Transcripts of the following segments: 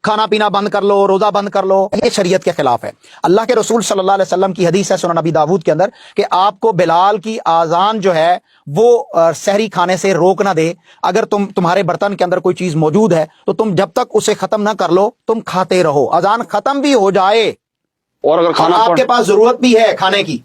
کھانا پینا بند کر لو، روزہ بند کر لو، یہ شریعت کے خلاف ہے۔ اللہ کے رسول صلی اللہ علیہ وسلم کی حدیث ہے سنن نبی داود کے اندر کہ آپ کو بلال کی آذان جو ہے وہ سحری کھانے سے روک نہ دے۔ اگر تمہارے برتن کے اندر کوئی چیز موجود ہے تو تم جب تک اسے ختم نہ کر لو تم کھاتے رہو، اذان ختم بھی ہو جائے اور اگر کھانا آپ کے پاس ضرورت بھی ہے کھانے کی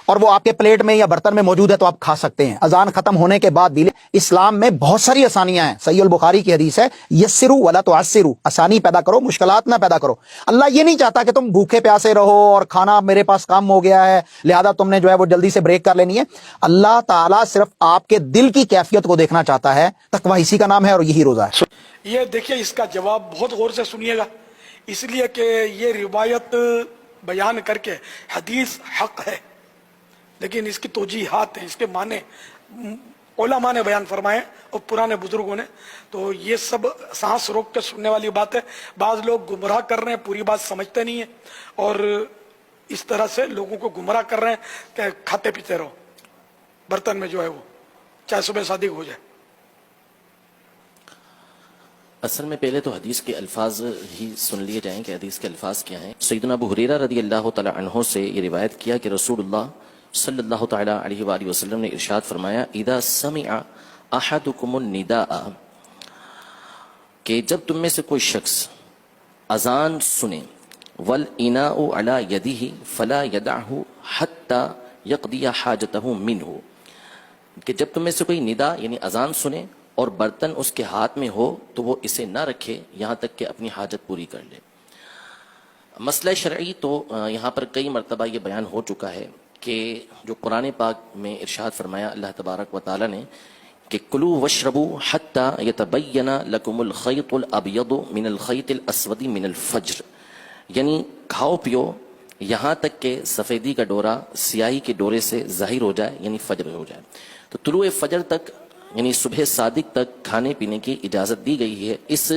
اور وہ آپ کے پلیٹ میں یا برتن میں موجود ہے تو آپ کھا سکتے ہیں اذان ختم ہونے کے بعد بھی۔ اسلام میں بہت ساری آسانیاں ہیں، صحیح البخاری کی حدیث ہے یسروا ولا تعسروا، آسانی پیدا کرو مشکلات نہ پیدا کرو۔ اللہ یہ نہیں چاہتا کہ تم بھوکے پیاسے رہو اور کھانا میرے پاس کم ہو گیا ہے لہذا تم نے جو ہے وہ جلدی سے بریک کر لینی ہے۔ اللہ تعالیٰ صرف آپ کے دل کی کیفیت کو دیکھنا چاہتا ہے، تقویٰ اسی کا نام ہے اور یہی روزہ ہے۔ یہ دیکھیے اس کا جواب بہت غور سے سنیے گا، اس لیے کہ یہ روایت بیان کر کے حدیث حق ہے لیکن اس کی توجیحات ہیں، اس کے معنی علماء نے بیان فرمائے اور پرانے بزرگوں نے، تو یہ سب سانس روک کے سننے والی بات ہے۔ بعض لوگ گمراہ کر رہے ہیں، پوری بات سمجھتے نہیں ہیں اور اس طرح سے لوگوں کو گمراہ کر رہے ہیں کہ کھاتے پیتے رہو برتن میں جو ہے وہ چاہے صبح صادق ہو جائے۔ اصل میں پہلے تو حدیث کے الفاظ ہی سن لیے جائیں کہ حدیث کے الفاظ کیا ہیں۔ سیدنا ابو ہریرہ رضی اللہ تعالی عنہ سے یہ روایت کیا کہ رسول اللہ صلی اللہ تعالی علیہ وآلہ وسلم نے ارشاد فرمایا اذا سمع احدکم النداء، کہ جب تم میں سے کوئی شخص اذان سنے، والاناء علی یدہ فلا یدعہ حتی یقضی حاجتہ منہ، کہ جب تم میں سے کوئی ندا یعنی اذان سنے اور برتن اس کے ہاتھ میں ہو تو وہ اسے نہ رکھے یہاں تک کہ اپنی حاجت پوری کر لے۔ مسئلہ شرعی تو یہاں پر کئی مرتبہ یہ بیان ہو چکا ہے کہ جو قرآن پاک میں ارشاد فرمایا اللہ تبارک و تعالی نے کہ کلوا واشربوا حتی یتبین لکم الخیط الابیض من الخیط الاسود من الفجر، یعنی کھاؤ پیو یہاں تک کہ سفیدی کا ڈورا سیاہی کے ڈورے سے ظاہر ہو جائے یعنی فجر ہو جائے۔ تو طلوع فجر تک یعنی صبح صادق تک کھانے پینے کی اجازت دی گئی ہے۔ اس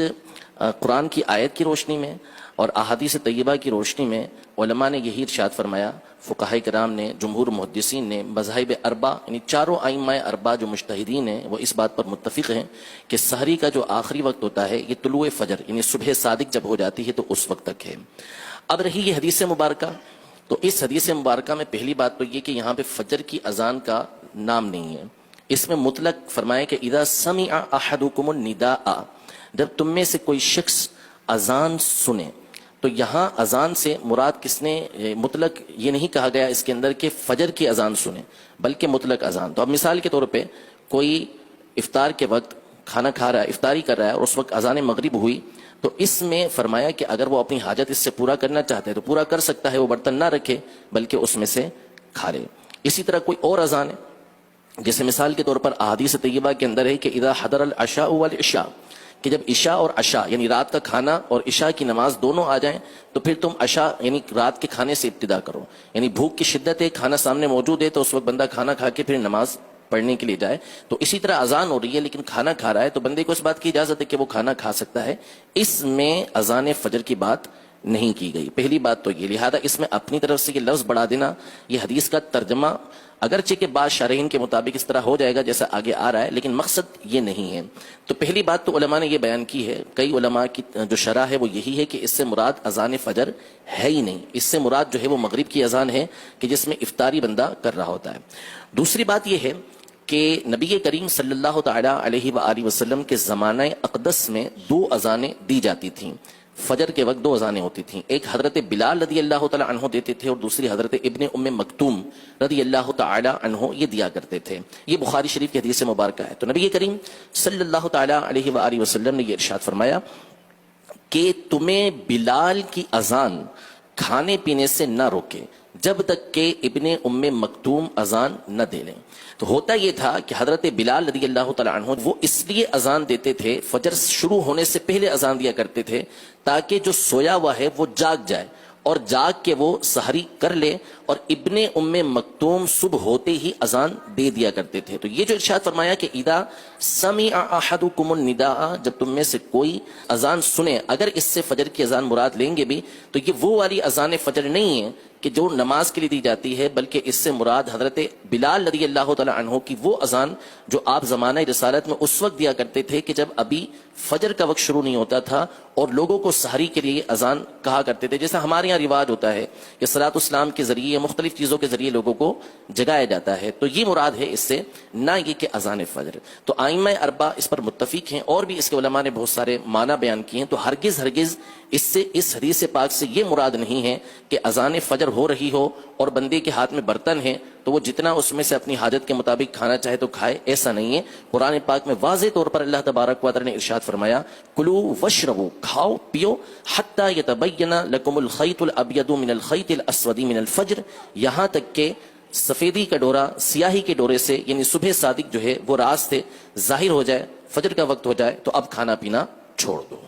قرآن کی آیت کی روشنی میں اور احادیث طیبہ کی روشنی میں علماء نے یہی ارشاد فرمایا، فقہاء کرام نے، جمہور محدثین نے، مذاہب اربع یعنی چاروں ائمہ اربع جو مجتہدین ہیں وہ اس بات پر متفق ہیں کہ سحری کا جو آخری وقت ہوتا ہے یہ طلوع فجر یعنی صبح صادق جب ہو جاتی ہے تو اس وقت تک ہے۔ اب رہی یہ حدیث مبارکہ، تو اس حدیث مبارکہ میں پہلی بات تو یہ کہ یہاں پہ فجر کی اذان کا نام نہیں ہے، اس میں مطلق فرمایا کہ اذا سمع احدکم النداء، جب تم میں سے کوئی شخص اذان سنے، تو یہاں اذان سے مراد کس نے مطلق یہ نہیں کہا گیا اس کے اندر کہ فجر کی اذان سنے بلکہ مطلق اذان۔ تو اب مثال کے طور پہ کوئی افطار کے وقت کھانا کھا رہا ہے، افطاری کر رہا ہے اور اس وقت اذان مغرب ہوئی، تو اس میں فرمایا کہ اگر وہ اپنی حاجت اس سے پورا کرنا چاہتا ہے تو پورا کر سکتا ہے، وہ برتن نہ رکھے بلکہ اس میں سے کھا لے۔ اسی طرح کوئی اور اذان ہے جیسے مثال کے طور پر احادیث طیبہ کے اندر ہے کہ اذا حضر العشاء والعشاء، کہ جب عشاء اور عشاء یعنی رات کا کھانا اور عشاء کی نماز دونوں آ جائیں تو پھر تم عشاء یعنی رات کے کھانے سے ابتدا کرو، یعنی بھوک کی شدت ہے، کھانا سامنے موجود ہے تو اس وقت بندہ کھانا کھا کے پھر نماز پڑھنے کے لیے جائے۔ تو اسی طرح اذان ہو رہی ہے لیکن کھانا کھا رہا ہے تو بندے کو اس بات کی اجازت ہے کہ وہ کھانا کھا سکتا ہے، اس میں اذان فجر کی بات نہیں کی گئی۔ پہلی بات تو یہ، لہذا اس میں اپنی طرف سے یہ لفظ بڑھا دینا یہ حدیث کا ترجمہ اگرچہ کہ بعض شارحین کے مطابق اس طرح ہو جائے گا جیسا آگے آ رہا ہے لیکن مقصد یہ نہیں ہے۔ تو پہلی بات تو علماء نے یہ بیان کی ہے، کئی علماء کی جو شرح ہے وہ یہی ہے کہ اس سے مراد اذان فجر ہے ہی نہیں، اس سے مراد جو ہے وہ مغرب کی اذان ہے کہ جس میں افطاری بندہ کر رہا ہوتا ہے۔ دوسری بات یہ ہے کہ نبی کریم صلی اللہ تعالی علیہ وآلہ وسلم کے زمانہ اقدس میں دو اذانیں دی جاتی تھیں، فجر کے وقت دو اذانیں ہوتی تھیں، ایک حضرت بلال رضی اللہ تعالی عنہ دیتے تھے اور دوسری حضرت ابن ام مکتوم رضی اللہ تعالی عنہ یہ دیا کرتے تھے۔ یہ بخاری شریف کی حدیث مبارکہ ہے۔ تو نبی کریم صلی اللہ تعالی علیہ وآلہ وسلم نے یہ ارشاد فرمایا کہ تمہیں بلال کی اذان کھانے پینے سے نہ روکے جب تک کہ ابن ام مکتوم اذان نہ دے لیں۔ تو ہوتا یہ تھا کہ حضرت بلال رضی اللہ تعالی عنہ وہ اس لیے اذان دیتے تھے، فجر شروع ہونے سے پہلے اذان دیا کرتے تھے تاکہ جو سویا ہوا ہے وہ جاگ جائے اور جاگ کے وہ سحری کر لے، اور ابن ام مکتوم صبح ہوتے ہی اذان دے دیا کرتے تھے۔ تو یہ جو ارشاد فرمایا کہ اذا سمع احدکم النداء، جب تم میں سے کوئی اذان سنے، اگر اس سے فجر کی اذان مراد لیں گے بھی تو یہ وہ والی اذان فجر نہیں ہے کہ جو نماز کے لیے دی جاتی ہے، بلکہ اس سے مراد حضرت بلال رضی اللہ تعالی عنہ کی وہ اذان جو آپ زمانہ رسالت میں اس وقت دیا کرتے تھے کہ جب ابھی فجر کا وقت شروع نہیں ہوتا تھا اور لوگوں کو سحری کے لیے اذان کہا کرتے تھے، جیسا ہمارے یہاں رواج ہوتا ہے کہ صلاۃ السلام کے ذریعے مختلف چیزوں کے ذریعے لوگوں کو جگایا جاتا ہے، تو یہ مراد ہے اس سے، نہ یہ کہ اذان فجر۔ تو ائمہ اربعہ اس پر متفق ہیں، اور بھی اس کے علماء نے بہت سارے معنی بیان کیے ہیں، تو ہرگز اس سے اس حدیث پاک سے یہ مراد نہیں ہے کہ اذان فجر ہو رہی ہو اور بندے کے ہاتھ میں برتن ہے تو وہ جتنا اس میں سے اپنی حاجت کے مطابق کھانا چاہے تو کھائے، ایسا نہیں ہے۔ قرآن پاک میں واضح طور پر اللہ تبارک و تعالی نے ارشاد فرمایا، کلو وشربو، کھاؤ پیو، حتی یتبین لکم الخیط الابیض من الخیط الاسود من الفجر، یہاں تک کہ سفیدی کا ڈورا سیاہی کے ڈورے سے، یعنی صبح صادق جو ہے وہ راز سے ظاہر ہو جائے، فجر کا وقت ہو جائے تو اب کھانا پینا چھوڑ دو۔